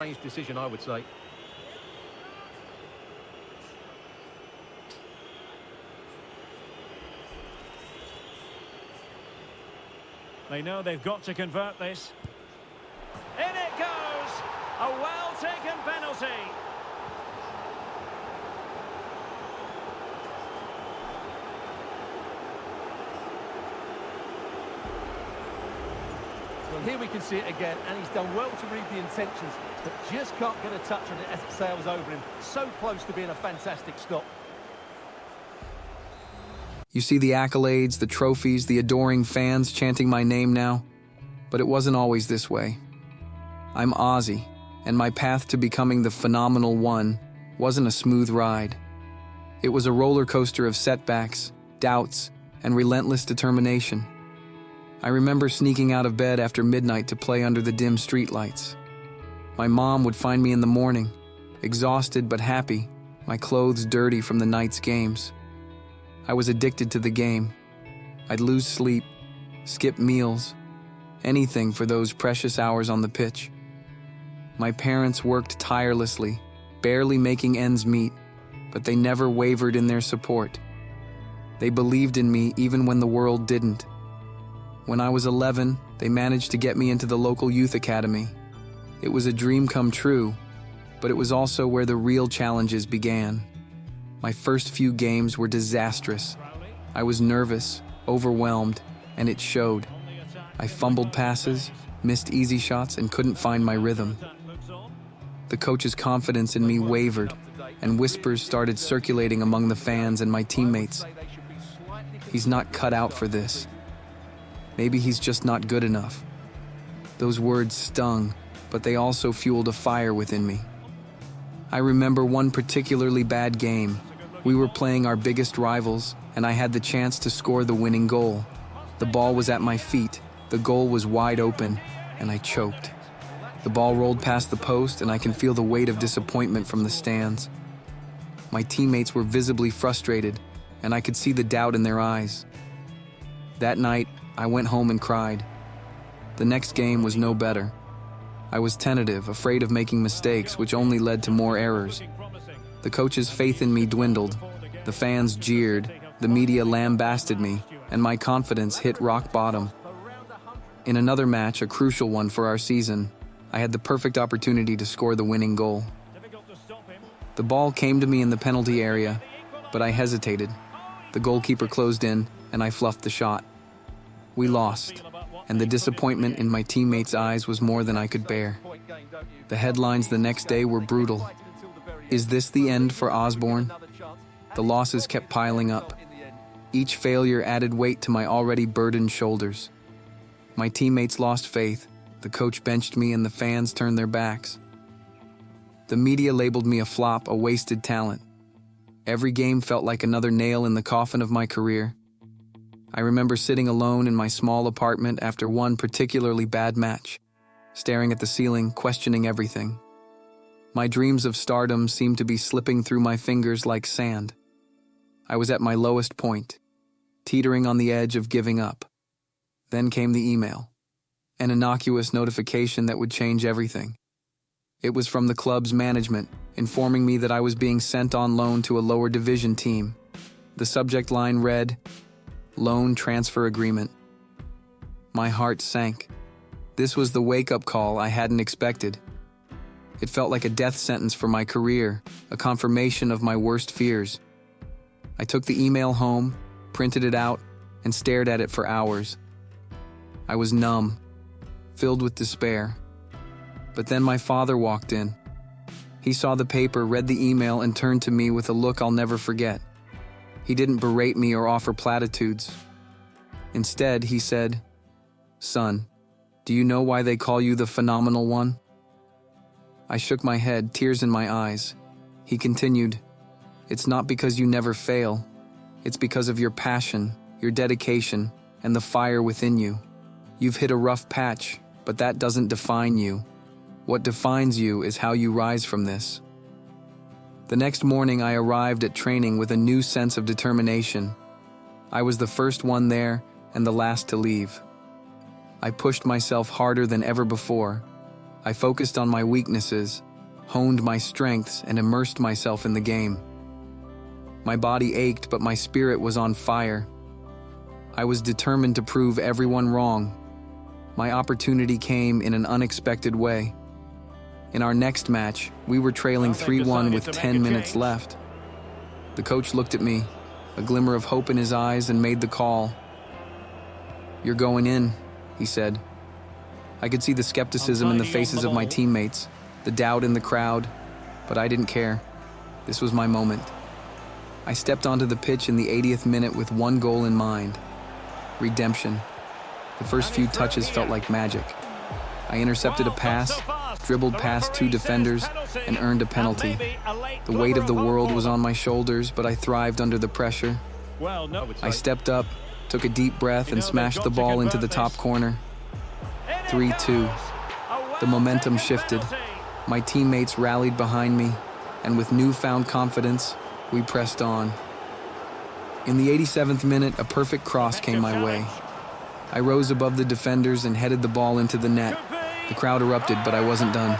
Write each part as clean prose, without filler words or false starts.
Strange decision, I would say. They know they've got to convert this. In it goes! A well-taken penalty. Well, here we can see it again, and he's done well to read the intentions, but just can't get a touch on it as it sails over him. So close to being a fantastic stop. You see the accolades, the trophies, the adoring fans chanting my name now. But it wasn't always this way. I'm Ozzy, and my path to becoming the phenomenal one wasn't a smooth ride. It was a roller coaster of setbacks, doubts, and relentless determination. I remember sneaking out of bed after midnight to play under the dim streetlights. My mom would find me in the morning, exhausted but happy, my clothes dirty from the night's games. I was addicted to the game. I'd lose sleep, skip meals, anything for those precious hours on the pitch. My parents worked tirelessly, barely making ends meet, but they never wavered in their support. They believed in me even when the world didn't. When I was 11, they managed to get me into the local youth academy. It was a dream come true, but it was also where the real challenges began. My first few games were disastrous. I was nervous, overwhelmed, and it showed. I fumbled passes, missed easy shots, and couldn't find my rhythm. The coach's confidence in me wavered, and whispers started circulating among the fans and my teammates. He's not cut out for this. Maybe he's just not good enough. Those words stung, but they also fueled a fire within me. I remember one particularly bad game. We were playing our biggest rivals, and I had the chance to score the winning goal. The ball was at my feet, the goal was wide open, and I choked. The ball rolled past the post, and I can feel the weight of disappointment from the stands. My teammates were visibly frustrated, and I could see the doubt in their eyes. That night, I went home and cried. The next game was no better. I was tentative, afraid of making mistakes, which only led to more errors. The coach's faith in me dwindled, the fans jeered, the media lambasted me, and my confidence hit rock bottom. In another match, a crucial one for our season, I had the perfect opportunity to score the winning goal. The ball came to me in the penalty area, but I hesitated. The goalkeeper closed in, and I fluffed the shot. We lost, and the disappointment in my teammates' eyes was more than I could bear. The headlines the next day were brutal. Is this the end for Osborne? The losses kept piling up. Each failure added weight to my already burdened shoulders. My teammates lost faith, the coach benched me, and the fans turned their backs. The media labeled me a flop, a wasted talent. Every game felt like another nail in the coffin of my career. I remember sitting alone in my small apartment after one particularly bad match, staring at the ceiling, questioning everything. My dreams of stardom seemed to be slipping through my fingers like sand. I was at my lowest point, teetering on the edge of giving up. Then came the email, an innocuous notification that would change everything. It was from the club's management, informing me that I was being sent on loan to a lower division team. The subject line read, "Loan transfer agreement." My heart sank. This was the wake-up call I hadn't expected. It felt like a death sentence for my career, a confirmation of my worst fears. I took the email home, printed it out, and stared at it for hours. I was numb, filled with despair. But then my father walked in. He saw the paper, read the email, and turned to me with a look I'll never forget. He didn't berate me or offer platitudes. Instead, he said, "Son, do you know why they call you the phenomenal one?" I shook my head, tears in my eyes. He continued, "It's not because you never fail. It's because of your passion, your dedication, and the fire within you. You've hit a rough patch, but that doesn't define you. What defines you is how you rise from this." The next morning, I arrived at training with a new sense of determination. I was the first one there and the last to leave. I pushed myself harder than ever before. I focused on my weaknesses, honed my strengths, and immersed myself in the game. My body ached, but my spirit was on fire. I was determined to prove everyone wrong. My opportunity came in an unexpected way. In our next match, we were trailing 3-1 with 10 minutes left. The coach looked at me, a glimmer of hope in his eyes, and made the call. "You're going in," he said. I could see the skepticism in the faces of my teammates, the doubt in the crowd, but I didn't care. This was my moment. I stepped onto the pitch in the 80th minute with one goal in mind: redemption. The first few touches felt like magic. I intercepted a pass, dribbled past 2 defenders, and earned a penalty. The weight of the world was on my shoulders, but I thrived under the pressure. I stepped up, took a deep breath, and smashed the ball into the top corner. 3-2. The momentum shifted. My teammates rallied behind me, and with newfound confidence, we pressed on. In the 87th minute, a perfect cross came my way. I rose above the defenders and headed the ball into the net. The crowd erupted, but I wasn't done.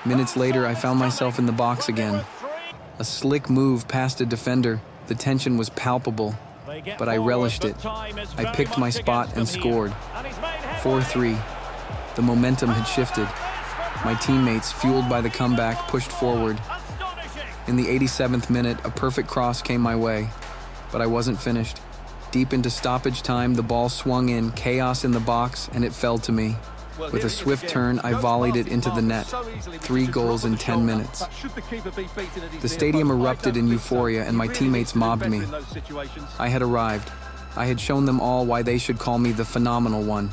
Minutes later, I found myself in the box again. A slick move past a defender. The tension was palpable, but I relished it. I picked my spot and scored. 4-3. The momentum had shifted. My teammates, fueled by the comeback, pushed forward. In the 87th minute, a perfect cross came my way, but I wasn't finished. Deep into stoppage time, the ball swung in, chaos in the box, and it fell to me. With a swift turn, I volleyed it into the net. 3 goals in 10 minutes. The stadium erupted in euphoria, and my teammates mobbed me. I had arrived. I had shown them all why they should call me the phenomenal one.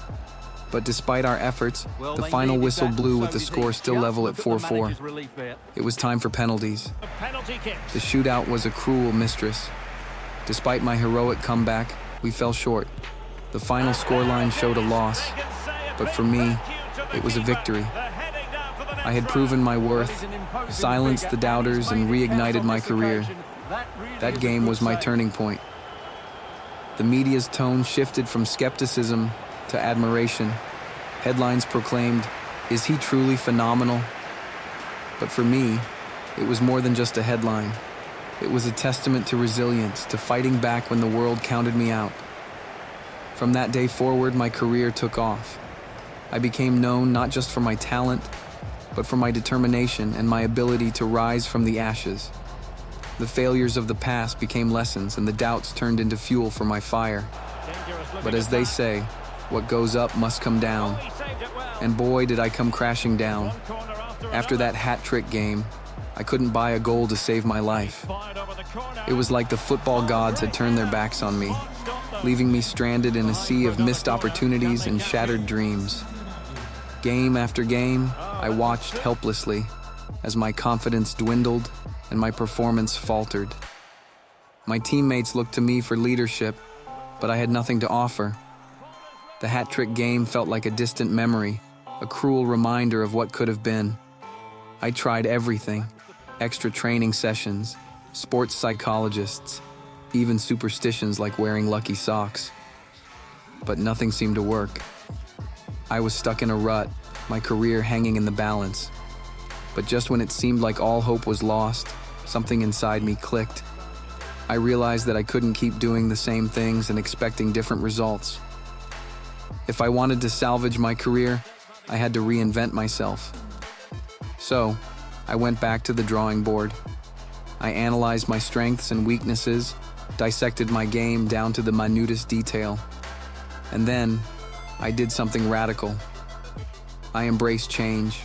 But despite our efforts, the final whistle blew with the score still level at 4-4. It was time for penalties. The shootout was a cruel mistress. Despite my heroic comeback, we fell short. The final scoreline showed a loss, but for me, it was a victory. I had proven my worth, silenced the doubters, and reignited my career. That game was my turning point. The media's tone shifted from skepticism to admiration. Headlines proclaimed, "Is he truly phenomenal?" But for me, it was more than just a headline. It was a testament to resilience, to fighting back when the world counted me out. From that day forward, my career took off. I became known not just for my talent, but for my determination and my ability to rise from the ashes. The failures of the past became lessons, and the doubts turned into fuel for my fire. But as they say, what goes up must come down. And boy, did I come crashing down. After that hat-trick game, I couldn't buy a goal to save my life. It was like the football gods had turned their backs on me, leaving me stranded in a sea of missed opportunities and shattered dreams. Game after game, I watched helplessly as my confidence dwindled and my performance faltered. My teammates looked to me for leadership, but I had nothing to offer. The hat-trick game felt like a distant memory, a cruel reminder of what could have been. I tried everything: extra training sessions, sports psychologists, even superstitions like wearing lucky socks. But nothing seemed to work. I was stuck in a rut, my career hanging in the balance. But just when it seemed like all hope was lost, something inside me clicked. I realized that I couldn't keep doing the same things and expecting different results. If I wanted to salvage my career, I had to reinvent myself. So, I went back to the drawing board. I analyzed my strengths and weaknesses, dissected my game down to the minutest detail. And then, I did something radical. I embraced change.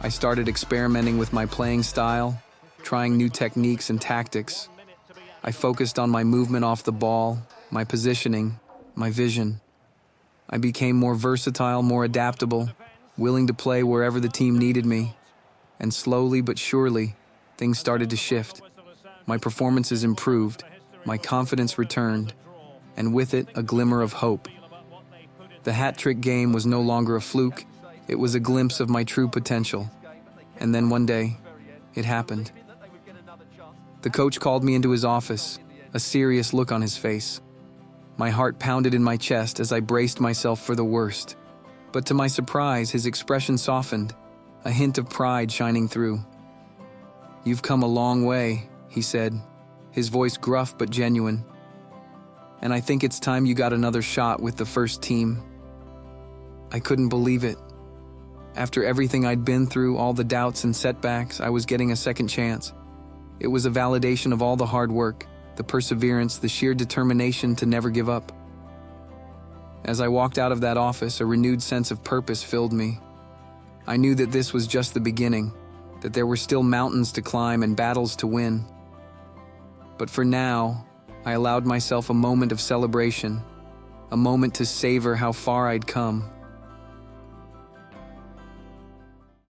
I started experimenting with my playing style, trying new techniques and tactics. I focused on my movement off the ball, my positioning, my vision. I became more versatile, more adaptable, willing to play wherever the team needed me. And slowly but surely, things started to shift. My performances improved, my confidence returned, and with it, a glimmer of hope. The hat-trick game was no longer a fluke, it was a glimpse of my true potential. And then one day, it happened. The coach called me into his office, a serious look on his face. My heart pounded in my chest as I braced myself for the worst. But to my surprise, his expression softened, a hint of pride shining through. "You've come a long way," he said, his voice gruff but genuine. "And I think it's time you got another shot with the first team." I couldn't believe it. After everything I'd been through, all the doubts and setbacks, I was getting a second chance. It was a validation of all the hard work, the perseverance, the sheer determination to never give up. As I walked out of that office, a renewed sense of purpose filled me. I knew that this was just the beginning, that there were still mountains to climb and battles to win. But for now, I allowed myself a moment of celebration, a moment to savor how far I'd come.